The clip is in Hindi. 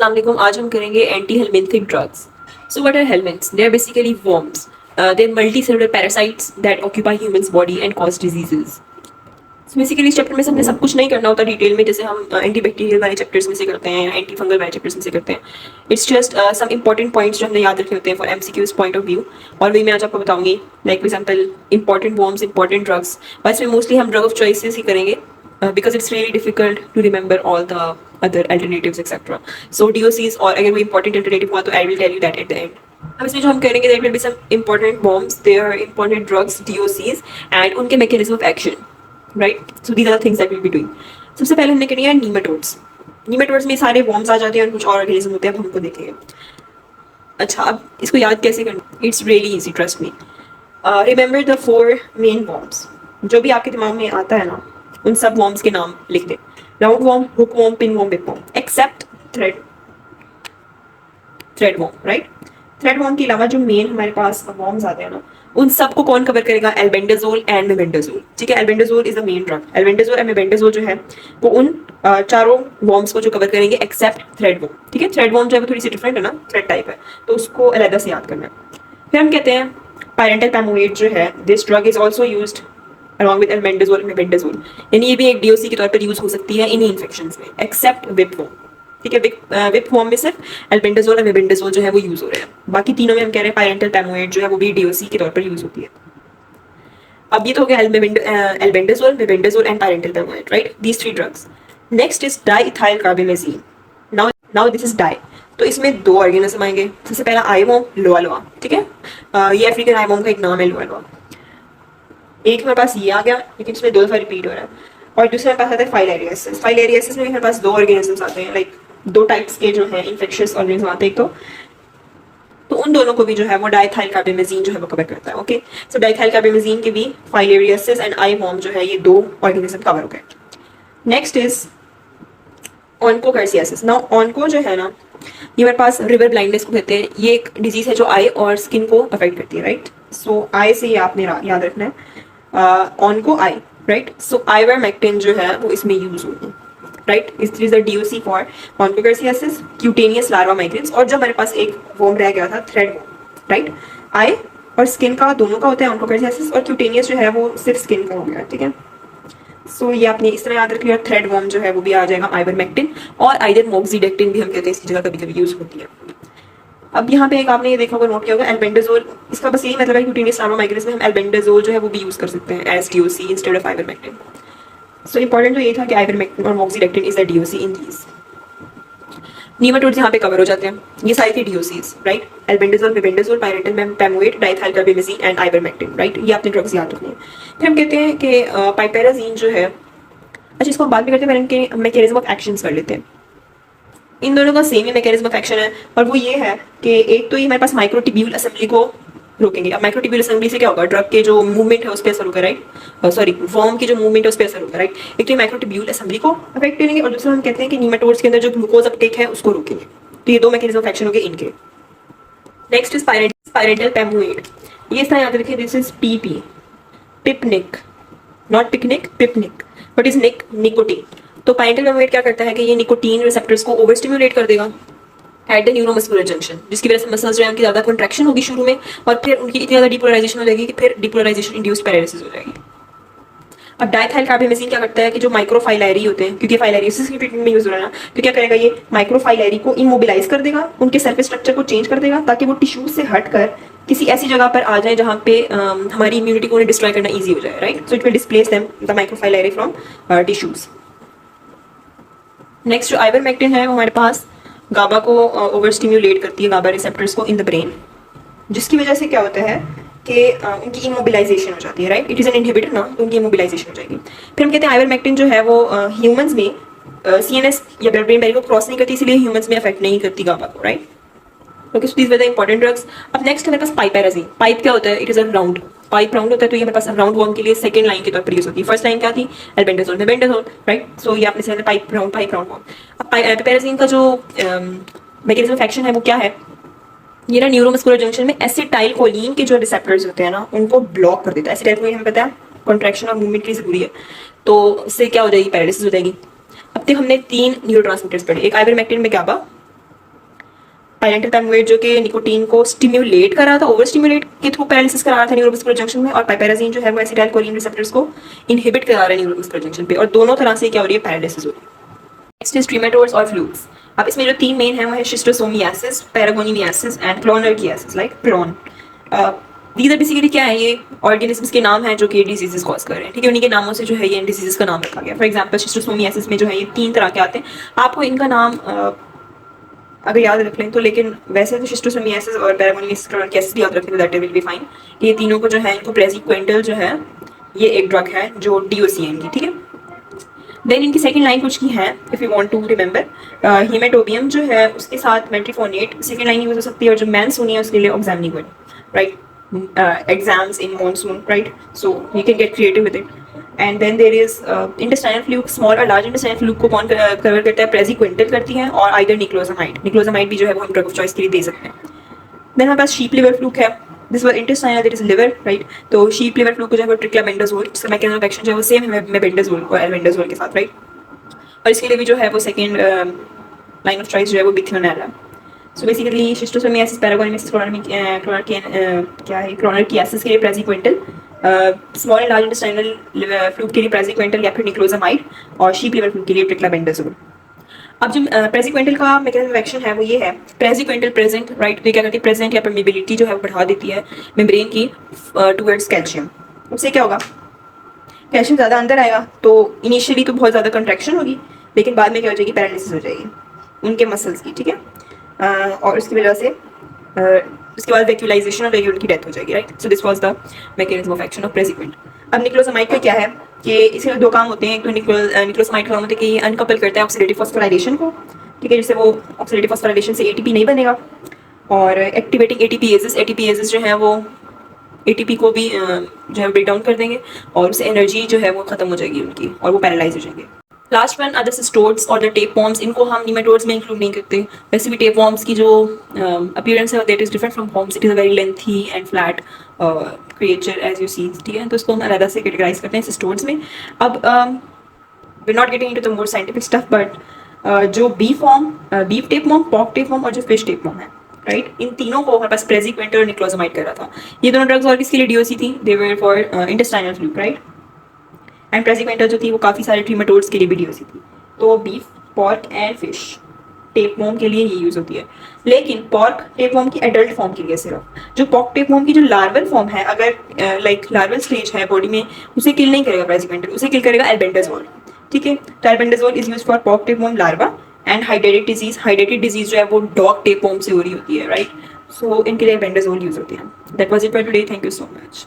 अस्सलाम वालेकुम। आज हम करेंगे anti helminthic drugs. So what are helminths? They are basically worms. They are multicellular parasites that occupy humans body and cause diseases. So basically इस चैप्टर में से हमने सब कुछ नहीं करना होता डिटेल में, जैसे हम एंटी बैक्टीरियल वाले चैप्टर्स में से करते हैं या एंटी फंगल वाले चैप्टर्स में से करते हैं। It's just some important points जो हमने याद रखे होते हैं for MCQs point of view, और वही मैं आज आपको बताऊंगी। Like for example important worms, important drugs. बस में मोस्टली हम ड्रग ऑफ चॉइसेस ही करेंगे because it's really difficult to remember all the other alternatives etc. So DOCs, और अगर कोई important alternative हुआ तो I will tell you that at the end. अब इसमें जो हम करेंगे there will be some important worms, there are important drugs, DOCs, and उनके mechanism of action, right? So these are the things that we'll be doing. सबसे पहले हमने करनी है nematodes. Nematodes में सारे worms आ जाते हैं और कुछ और organism होते हैं, अब हमको देखेंगे। अच्छा, अब इसको याद कैसे करना? It's really easy, trust me. Remember the 4 main worms. जो भी आपके दिमाग में आता है ना, उन सब वॉर्म्स के नाम लिख दें। Round worm, hook worm, pin worm, big worm, except thread worm, right? Thread worm के अलावा जो मेन हमारे पास वॉर्म्स आते हैं ना, उन सबको कौन कवर करेगा? Albendazole and mebendazole. ठीक है, albendazole is the main drug. Albendazole and mebendazole जो है वो उन चारों वॉर्म्स को जो कवर करेंगे एक्सेप्ट थ्रेड वॉर्म। ठीक है, थ्रेड वॉर्म जो है वो थोड़ी सी डिफरेंट है ना, थ्रेड टाइप है, तो उसको अलग से याद करना है। फिर हम कहते हैं पायरेंटल पैमोएट जो है, this drug is also used along with albendazole and mebendazole, यानी ये भी एक डीओसी के तौर पर यूज हो सकती है इन्हीं इन्फेक्शंस में, एक्सेप्ट विपवॉर्म। ठीक है, विपवॉर्म में सिर्फ एल्बेंडाजोल और मेबेंडाजोल जो है वो यूज हो रहे हैं, बाकी तीनों में हम कह रहे हैं पायरेंटल पैमोएट जो है वो भी डीओसी के तौर पर यूज होती है। अब ये तो हो गया albendazole, mebendazole and pyrantel pamoate, right? These 3 drugs. Next is diethylcarbamazine. Now this is di, तो इसमें 2 ऑर्गेनिज्म आएंगे। सबसे पहला आईवॉर्म, लोआ। ठीक है, ये अफ्रीकन आईवॉर्म का एक नाम है, लोआ। एक हमारे पास ये आ गया, लेकिन इसमें 2 दफा रिपीट हो रहा है। और दूसरे हमारे पास आता है फाइलेरियसिस। फाइलेरियसिस में हमारे पास 2 ऑर्गेनिजम्स आते हैं, लाइक 2 टाइप्स के जो है इन्फेक्शियस ऑर्गेनिज्म आते हैं। तो उन दोनों को भी जो है वो डाइथाइल कार्बामेजीन जो है वो कवर करता है। ओके, सो डाइथाइल कार्बामेजीन के भी फाइलेरियसिस एंड आईवॉर्म जो है ये 2 ऑर्गेनिज्म कवर हो गए। Next is onchocerciasis. Now onco जो है ना, ये हमारे पास रिवर ब्लाइंडनेस को कहते हैं। ये एक डिजीज है जो आई और स्किन को अफेक्ट करती है, राइट? सो आई से ये आपने याद रखना है, onco I, right? So ivermectin जो है वो इसमें यूज होगी, right? Is the DOC for onchocerciasis, cutaneous larva migrans. और जब हमारे पास एक वॉर्म रह गया था, थ्रेड वॉर्म, राइट? आई और स्किन का दोनों का होता है ऑन्कोकार्सियासिस, और क्यूटेनियस जो है वो सिर्फ स्किन का हो गया। ठीक है, सो ये आपने इस तरह याद रखिए। और थ्रेड वॉर्म जो है वो भी आ जाएगा आइवरमेक्टिन, और आइदर मोक्सीडेक्टिन भी हम कहते हैं, इसकी जगह कभी कभी यूज होती है। अब यहाँ पे एक आपने ये देखा होगा, नोट किया होगा, एल्बेंडाजोल। इसका बस यही मतलब है क्यूटेनियस लार्वा माइग्रेंस में हम एल्बेंडाजोल जो है वो भी यूज कर सकते हैं as DOC instead of ivermectin. So important तो ये था कि आइवरमेक्टिन और moxidectin is the DOC in these. Nematodes यहाँ पे कवर हो जाते हैं, ये सारी थी DOCs, right? Albendazole, mebendazole, pyrantel pamoate, diethylcarbamazine and ivermectin, right? ये आपने ड्रग्स याद रखने हैं। फिर हम कहते हैं कि पाइपेराजीन जो है, अच्छा इसको बाद में करते हैं, इनके मैकेनिज्म ऑफ एक्शंस कर लेते हैं। इन दोनों का same he mechanism of action है, और वो ये है कि एक तो ये हमारे पास माइक्रोट्यूब्यूल असेंबली को रोकेंगे। अब माइक्रोट्यूब्यूल असेंबली से क्या होगा? ड्रग के जो मूवमेंट है उस पर असर होगा, राइट? सॉरी, वॉर्म की जो मूवमेंट है उस पर असर होगा, राइट? एक तो ये माइक्रोट्यूब्यूल असेंबली को अफेक्ट करेंगे, और दूसरा हम कहते हैं कि नीमाटोड्स के अंदर जो ग्लूकोज अपटेक है उसको रोकेंगे। तो ये 2 मैकेनिज्म ऑफ एक्शन हो गए इनके। Next is pyrantel pamoate. ये इतना याद रखिए, this is PP, pipnic, not picnic, pipnic. What is nic? Nicotine. तो पायरेंटल पैमोएट क्या करता है कि ये निकोटीन रिसेप्टर्स को ओवर स्टिमुलेट कर देगा एट द न्यूरोमस्कुलर जंक्शन, जिसकी वजह से मसल्स जो है उनकी ज्यादा कॉन्ट्रैक्शन होगी शुरू में, और फिर उनकी इतनी ज्यादा डिपोलराइजेशन हो जाएगी कि फिर डिपोलराइजेशन इंड्यूस्ड पैरालिसिस हो जाएगी। अब डाइथाइल कार्बामेजीन क्या करता है कि जो माइक्रोफाइलरी होते हैं, क्योंकि फाइलेरियोसिस की ट्रीटमेंट में यूज हो रहा है ना, तो क्या करेगा ये माइक्रोफाइलरी को इमोबिलाइज कर देगा, उनके सरफेस स्ट्रक्चर को चेंज कर देगा, ताकि वो टिश्यूज से हटकर किसी ऐसी जगह पर आ जाए जहाँ पे हमारी इम्यूनिटी को डिस्ट्रॉय करना ईजी हो जाए, right? So it will displace them the microfilariae from tissues. Next जो आइवरमेक्टिन है वो हमारे पास गाबा को ओवर स्टिम्युलेट करती है, गाबा रिसेप्टर्स को इन द ब्रेन, जिसकी वजह से क्या होता है कि उनकी इमोबिलाइजेशन हो जाती है, right? It is an inhibitor ना, तो उनकी इमोबिलाइजेशन हो जाएगी। फिर हम कहते हैं आइवरमेक्टिन जो है वो ह्यूमंस में सीएनएस या ब्लड ब्रेन बैरियर को क्रॉस नहीं करती, इसलिए ह्यूमंस में अफेक्ट नहीं करती गाबा को, right? Okay, so these were the important drugs. अब नेक्स्ट हमारे पास पाइपेराजीन। पाइप क्या होता है? It is a round, pipe round होता है, तो ये हमारे पास राउंड वॉर्म के लिए सेकंड लाइन के तौर पर यूज होती है। फर्स्ट लाइन क्या थी? Albendazole, mebendazole, right? सो ये आपने समझा, पाइप राउंड वॉर्म। अब पाइपेराजीन का जो मैकेनिज्म ऑफ एक्शन है वो क्या है? ये ना न्यूरोमस्कुलर जंक्शन में एसिटाइल कोलिन के जो रिसेप्टर्स होते हैं ना, उनको ब्लॉक कर देता है। एसिटाइल कोलिन हमें पता है कॉन्ट्रैक्शन और मूवमेंट के लिए जरूरी है, तो इससे क्या हो जाएगी? पैरालिसिस हो जाएगी। अब तक हमने 3 न्यूरोट्रांसमीटर्स पढ़े, एक आइवरमेक्टिन में गाबा, पायरेंटल जो कि निकोटीन को स्टिम्युलेट कर रहा था, ओवर स्टिम्युलेट के थ्रू पैरालिसिस करा रहा था न्यूरोमस्कुलर जंक्शन में, और पाइपेराजीन जो है वो एसिटाइल कोलिन रिसेप्टर्स को इनहिबिट करा रहा है न्यूरोमस्कुलर जंक्शन पे, और दोनों तरह से क्या हो रही है, पैरालिसिस हो रही है। नेक्स्ट इज ट्रीमेटोड्स और फ्लूक्स। अब इसमें जो 3 मेन है वो है schistosomiasis, paragonimiasis and clonorchiasis, like clone. These are basically क्या है, ये ऑर्गेनिजम्स के नाम हैं जो कि डिजीजेस कॉज कर रहे हैं, ठीक है, उन्हीं के नामों से जो है ये डिजीजेस का नाम रखा गया। फॉर एग्जांपल शिस्टोसोमियासिस में जो है ये 3 तरह के आते हैं, आपको इनका नाम अगर याद रख लें तो, लेकिन वैसे तो शिस्टोसोमियासिस और पैरागोनिमियासिस क्लोनर्कियासिस भी याद रखें तो दैट विल बी फाइन। ये तीनों को जो है इनको प्रेसिक्वेंटल जो है ये एक ड्रग है जो डीओसीएन की, ठीक है। देन इनकी सेकंड लाइन कुछ की है, if you want to remember, haematobium जो है उसके साथ मेट्रिफोनेट सेकंड लाइन यूज हो सकती है, और जो मैनसूनी है उसके लिए oxamniquine, right, exams in monsoon, right, so you can get creative with it. And then there is intestinal fluke, small और लार्ज इंटेस्टाइनल फ्लूक को कौन कवर करता है, प्रेसिक्वेंटल करती है, और आइदर निक्लोजामाइड, निक्लोजामाइड भी जो है वो हम ड्रग ऑफ चॉइस के लिए दे सकते हैं। देन हमारे पास शीप लिवर फ्लूक है, this was intestinal, that is liver, right, तो शीप लिवर फ्लूक को जो है वो ट्रिक्लाबेंडाजोल, जिसका मैकेनिज्म ऑफ एक्शन जो है वो सेम है मेबेंडाजोल और एल्बेंडाजोल के साथ, राइट, और इसके लिए भी जो है वो सेकेंड लाइन ऑफ चॉइस जो है वो बिथियोनेल है। सो बेसिकली शिस्टोसोमियासिस, पैरागोनिमियासिस, क्लोनर्कियासिस के लिए praziquantel, small and large intestinal fluke के लिए प्रेसिक्वेंटल या फिर निक्लोजामाइड, और शीप लिवर फ्लूक के लिए ट्रिक्लाबेंडाजोल। अब जो प्रेसिक्वेंटल का मैकेनिज्म ऑफ एक्शन है वो ये है, प्रेसिक्वेंटल प्रेजेंट, राइट, तो क्या करती है, प्रेजेंट या परमिबिलिटी जो है वो बढ़ा देती है मेम्ब्रेन की टुवर्ड्स कैल्शियम। उससे क्या होगा, कैल्शियम ज़्यादा अंदर आएगा तो इनिशियली तो बहुत ज़्यादा कंट्रैक्शन होगी, लेकिन बाद में क्या हो जाएगी, पैरालिसिस हो जाएगी उनके मसल्स की, ठीक है, और उसकी वजह से उसके बाद वैक्यूलाइजेशन हो जाएगी, उनकी डेथ हो जाएगी, right. So this was the mechanism of action of praziquantel. अब निक्लोजामाइड का क्या है कि इसके 2 काम होते हैं, एक तो निक्लोजामाइड का काम होता है कि ये अनकपल करता है ऑक्सीडेटिव फॉस्फोराइलेशन को, ठीक है, जिससे वो ऑक्सीडेटिव फॉस्फोराइलेशन से एटीपी नहीं बनेगा, और एक्टिवेटिंग एटीपीएजेस, एटीपीएजेस जो है वो एटीपी को भी जो है ब्रेक डाउन कर देंगे, और उससे एनर्जी जो है वो खत्म हो जाएगी उनकी, और वो पैरालाइज हो जाएंगे। लास्ट वन अदर सिस्टोड्स और द टेप वॉर्म्स, इनको हम निमेटोड्स में इंक्लूड नहीं करते। वैसे भी टेप वॉर्म्स की जो अपीयरेंस है that is different from worms, it is a very lengthy and flat creature as you see, ठीक है, तो इसको हम अलग से कैटेगराइज करते हैं सिस्टोड्स में। अब we not getting into the more scientific stuff, but जो beef tapeworm, pork tapeworm और जो फिश टेप वॉर्म है, राइट, इन तीनों को हमारे पास प्रेसिक्वेंटल और निक्लोजामाइड कर रहा था। ये दोनों ड्रग्स और किसके लिए डीओसी थी, they were for intestinal fluke, right, and praziquantel जो थी वो काफ़ी सारे ट्रीमेटोड्स के लिए भी डीओसी थी। तो beef, pork and fish tapeworm के लिए ये यूज होती है, लेकिन पॉर्क टेपवॉर्म की एडल्ट फॉर्म के लिए सिर्फ। जो पॉर्क टेपवॉर्म की जो लार्वल फॉर्म है, अगर लाइक लार्वल स्टेज है बॉडी में, उसे किल नहीं करेगा प्रेसिक्वेंटल, उसे किल करेगा एल्बेंडाजोल, ठीक है। तो albendazole is use for pork tapeworm larva and hydrated disease जो है वो डॉग टेपवॉर्म से हो रही होती है, राइट, सो इनके लिए एल्बेंडाजोल यूज होती है। That was it for today, thank you so much.